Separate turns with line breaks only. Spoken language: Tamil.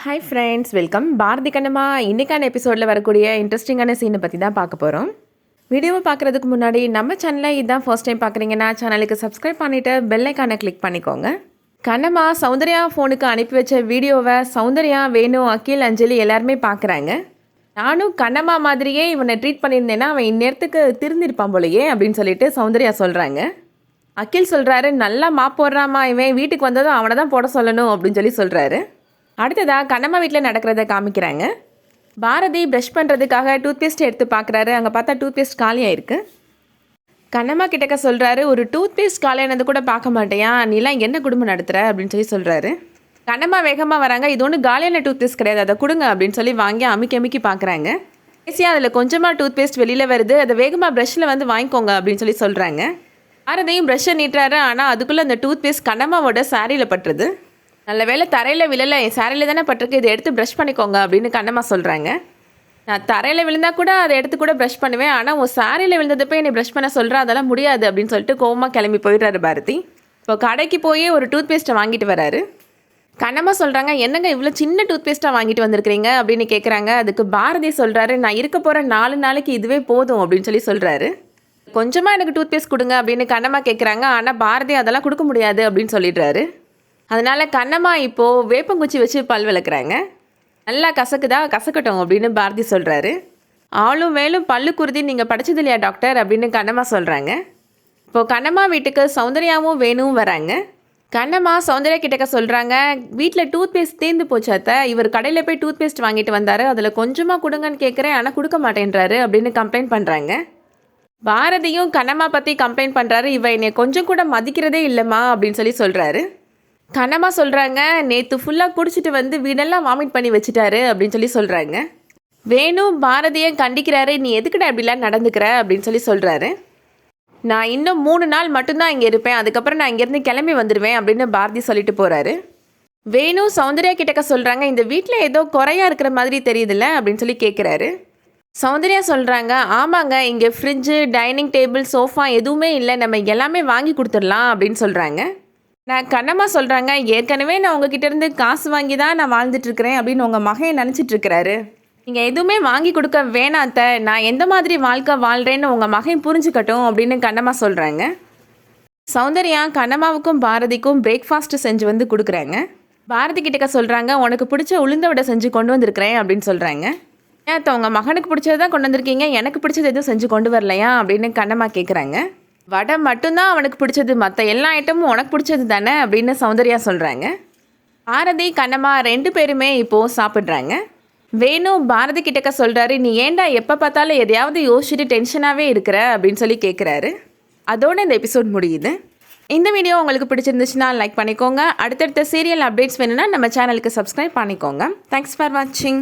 Hi friends, welcome. Bharathi Kannamma இன்றைக்கான எபிசோடில் வரக்கூடிய இன்ட்ரெஸ்டிங்கான சீனை பற்றி தான் பார்க்க போகிறோம். வீடியோவை பார்க்குறதுக்கு முன்னாடி நம்ம சேனலை இதுதான் ஃபர்ஸ்ட் டைம் பார்க்குறீங்கன்னா சேனலுக்கு சப்ஸ்கிரைப் பண்ணிவிட்டு பெல் ஐக்கானை கிளிக் பண்ணிக்கோங்க. கண்ணம்மா சௌந்தர்யா ஃபோனுக்கு அனுப்பி வச்ச வீடியோவை சௌந்தர்யா, வேணு, அகில், அஞ்சலி எல்லாருமே பார்க்குறாங்க. நானும் கண்ணம்மா மாதிரியே இவனை ட்ரீட் பண்ணியிருந்தேன்னா அவன் இந்நேரத்துக்கு திருந்திருப்பான் போலையே அப்படின்னு சொல்லிட்டு சௌந்தர்யா சொல்கிறாங்க. அகில் சொல்கிறாரு, நல்லா மாப் போடுறாமா இவன், வீட்டுக்கு வந்ததும் அவனை தான் போட சொல்லணும் அப்படின்னு சொல்கிறாரு. அடுத்ததாக கண்ணம்மா வீட்டில் நடக்கிறத காமிக்கிறாங்க. பாரதி ப்ரஷ் பண்ணுறதுக்காக டூத்பேஸ்ட் எடுத்து பார்க்குறாரு. அங்கே பார்த்தா டூத்பேஸ்ட் காலியாக இருக்குது. கண்ணம்மா கிட்டக்க சொல்கிறாரு, ஒரு டூத்பேஸ்ட் காலியானது கூட பார்க்க மாட்டேயா, நீலாம் என்ன குடும்பம் நடத்துகிற அப்படின்னு சொல்கிறாரு. கண்ணம்மா வேகமாக வராங்க. இது ஒன்றும் காலியான டூத்பேஸ்ட் கிடையாது, அதை கொடுங்க அப்படின்னு வாங்கி அமுக்கி பார்க்குறாங்க. ஈஸியாக அதில் கொஞ்சமாக டூத்பேஸ்ட் வெளியில் வருது. அதை வேகமாக ப்ரஷ்ஷில் வாங்கிக்கோங்க அப்படின்னு சொல்கிறாங்க. பாரதியும் ப்ரஷ்ஷை நீட்டுறாரு. ஆனால் அதுக்குள்ளே அந்த டூத்பேஸ்ட் கண்ணம்மாவோட சாரியில் பட்டுருது. நல்ல வேலை தரையில் விழலை, என் சாரியில் தானே பட்டிருக்கு, இதை எடுத்து ப்ரஷ் பண்ணிக்கோங்க அப்படின்னு கண்ணம்மா சொல்கிறாங்க. நான் தரையில் விழுந்தால் கூட அதை எடுத்து கூட ப்ரஷ் பண்ணுவேன், ஆனால் உன் சாரியில் விழுந்தது போய் என்னை ப்ரஷ் பண்ண சொல்கிறேன், அதெல்லாம் முடியாது அப்படின்னு சொல்லிட்டு கோவமாக கிளம்பி போயிடுறாரு பாரதி. இப்போ கடைக்கு போய் ஒரு டூத்பேஸ்ட்டை வாங்கிட்டு வராரு. கண்ணம்மா சொல்கிறாங்க, என்னங்க இவ்வளோ சின்ன டூத்பேஸ்ட்டாக வாங்கிட்டு வந்திருக்கிறீங்க அப்படின்னு கேட்குறாங்க. அதுக்கு பாரதி சொல்கிறாரு, நான் இருக்க போகிற 4 நாளைக்கு இதுவே போதும் அப்படின்னு சொல்கிறாரு. கொஞ்சமாக எனக்கு டூத்பேஸ்ட் கொடுங்க அப்படின்னு கண்ணம்மா கேட்குறாங்க. ஆனால் பாரதி அதெல்லாம் கொடுக்க முடியாது அப்படின்னு சொல்லிடுறாரு. அதனால் கண்ணம்மா இப்போது வேப்பங்குச்சி வச்சு பல் விளக்குறாங்க. நல்லா கசக்கட்டும் அப்படின்னு பாரதி சொல்கிறாரு. ஆளும் வேலும் பல்லு குருதி நீங்கள் படித்தது இல்லையா டாக்டர் அப்படின்னு கண்ணம்மா சொல்கிறாங்க. இப்போது கண்ணம்மா வீட்டுக்கு சௌந்தர்யாவும் வேணுவும் வராங்க. கண்ணம்மா சௌந்தர்யா கிட்டக்க சொல்கிறாங்க, வீட்டில் டூத்பேஸ்ட் தீர்ந்து போச்சாத்த, இவர் கடையில் போய் டூத்பேஸ்ட் வாங்கிட்டு வந்தார், அதில் கொஞ்சமாக கொடுங்கன்னு கேட்குறேன் ஆனால் கொடுக்க மாட்டேன்றாரு அப்படின்னு கம்ப்ளைண்ட் பண்ணுறாங்க. பாரதியும் கண்ணம்மா பற்றி கம்ப்ளைண்ட் பண்ணுறாரு, இவ என்னை கொஞ்சம் கூட மதிக்கிறதே இல்லைம்மா அப்படின்னு சொல்கிறாரு. கண்ணம்மா சொல்கிறாங்க, நேற்று ஃபுல்லாக குடிச்சிட்டு வீடெல்லாம் வாமிட் பண்ணி வச்சுட்டாரு அப்படின்னு சொல்கிறாங்க. வேணு பாரதியை கண்டிக்கிறாரு, நீ எதுக்கிட்ட அப்படிலாம் நடந்துக்கிற அப்படின்னு சொல்கிறாரு. நான் இன்னும் 3 நாள் மட்டும்தான் இங்கே இருப்பேன், அதுக்கப்புறம் நான் இங்கேருந்து கிளம்பி வந்துடுவேன் அப்படின்னு பாரதி சொல்லிட்டு போகிறாரு. வேணு சௌந்தர்யா கிட்டக்க சொல்கிறாங்க, இந்த வீட்டில் ஏதோ குறையாக இருக்கிற மாதிரி தெரியுதுல்ல அப்படின்னு கேட்குறாரு. சௌந்தர்யா சொல்கிறாங்க, ஆமாங்க, இங்கே ஃப்ரிட்ஜு, டைனிங் டேபிள், சோஃபா எதுவுமே இல்லை, நம்ம எல்லாமே வாங்கி கொடுத்துடலாம் அப்படின்னு சொல்கிறாங்க. நான் கண்ணம்மா சொல்கிறாங்க, ஏற்கனவே நான் உங்ககிட்ட இருந்து காசு வாங்கி தான் நான் வாழ்ந்துட்டுருக்கிறேன் அப்படின்னு உங்கள் மகன் நினச்சிட்ருக்கிறாரு. நீங்கள் எதுவுமே வாங்கி கொடுக்க வேணாத்த, நான் எந்த மாதிரி வாழ்க்கை வாழ்கிறேன்னு உங்கள் மகன் புரிஞ்சுக்கட்டும் அப்படின்னு கண்ணம்மா சொல்கிறாங்க. சௌந்தர்யா கண்ணம்மாவுக்கும் பாரதிக்கும் பிரேக்ஃபாஸ்ட்டு செஞ்சு கொடுக்குறாங்க. பாரதி கிட்டக்க சொல்கிறாங்க, உனக்கு பிடிச்ச உளுந்த வடை செஞ்சு கொண்டு வந்திருக்கிறேன் அப்படின்னு சொல்கிறாங்க. ஏன் உங்கள் மகனுக்கு பிடிச்சது தான் கொண்டு வந்திருக்கீங்க, எனக்கு பிடிச்சது எதுவும் செஞ்சு கொண்டு வரலையா அப்படின்னு கண்ணம்மா கேட்குறாங்க. வடை மட்டும்தான் அவனுக்கு பிடிச்சது, மற்ற எல்லா ஐட்டமும் உனக்கு பிடிச்சது தானே அப்படின்னு சௌந்தர்யா சொல்கிறாங்க. பாரதி கண்ணம்மா 2 பேருமே இப்போது சாப்பிட்றாங்க. வேணு பாரதி கிட்டக்க சொல்கிறாரு, நீ ஏண்டா எப்போ பார்த்தாலும் எதையாவது யோசிச்சுட்டு டென்ஷனாகவே இருக்கிற அப்படின்னு கேட்குறாரு. அதோடு இந்த எபிசோட் முடியுது. இந்த வீடியோ உங்களுக்கு பிடிச்சிருந்துச்சுன்னா லைக் பண்ணிக்கோங்க. அடுத்தடுத்த சீரியல் அப்டேட்ஸ் வேணும்னா நம்ம சேனலுக்கு சப்ஸ்கிரைப் பண்ணிக்கோங்க. தேங்க்ஸ் ஃபார் வாட்சிங்.